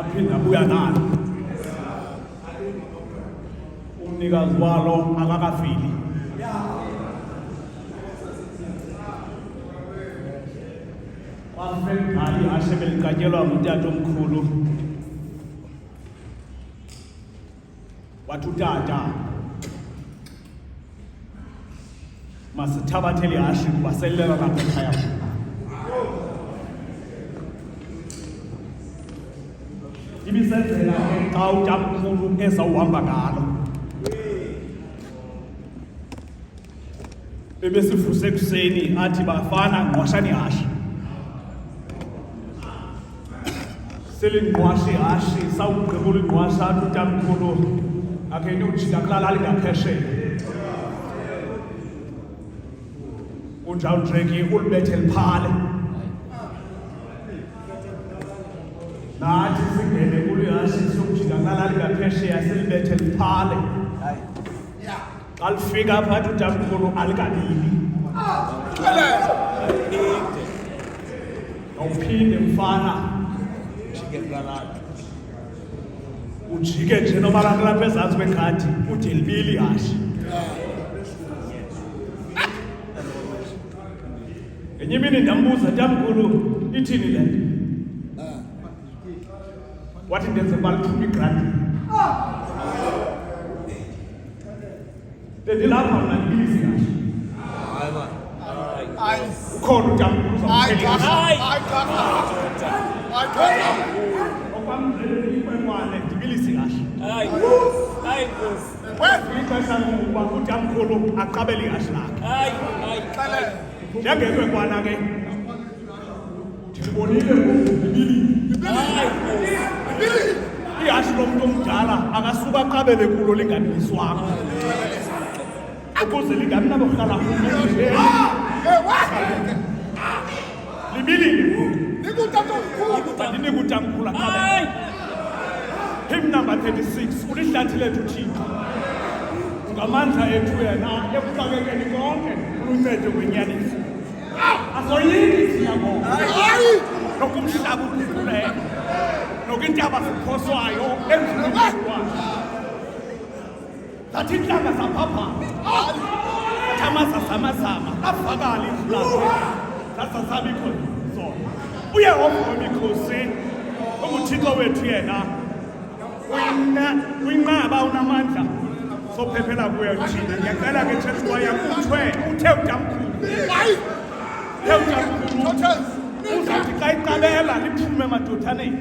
waphinda abuya nalo umnikazi walo akakafili wafembhali ihashe beliqatyelwa ngutata omkhulu wathi utata masithabathele ihashe kuba selilela lapha ekhaya ibisenzela xa utamkhulu ezawuhamba ngalo ebesivuse ekuseni athi bafana ngqwashani ihashe selingqwashe ihashe sawugqibula ingqwasha athi utamkhulu akhe into ujika kulala lingaphesheya unjawunjeki ulibethe liphale nathi singene kulo ihashe siyokujika kulala lingaphesheya silibethe liphale xa lifika apha athi utamkhulu alikalili awuphinde mfana ujike nje noba lapha ezantsi kwegadi ude libili ihashe ngenye imini ndambuza tamkhulu ithini le nto wathi ndenze balithuma igrandi ndilapha mna ndibilisi ihashe ukhona utamkhulu okwamzeleikwenkwane ndibilisi ihashe ixesha lokuba utamkhulu aqabele ihashe lakhe njengekwenkwana ke ndibonile ndibili ihashe lomntu omdala akasuka aqabele kulo linganiliswanga ukuze lingabi naborhala libilile ndinika utamkhulu aqabele hymn number 36 ulihlathi lethu Thixo ngamandla ethu yena ekuxakekeni konke uluncedo kwenyaniso asoyiki thina ngoku nokumhlaba ukhululeka nokwintaba ziphoswayo emzini wakhe zathi intlanga zaphaphama thamasa zamazama avakala izulazo zasasabikho zona uyehova wemikhosi unguThixo wethu yena uyinqaba unamandla sophephela kuyo thina ngiyacela ke tshethi kwaya kuthiwe uthe utamkhulu uzathi xa iqabela liphume emadothaneni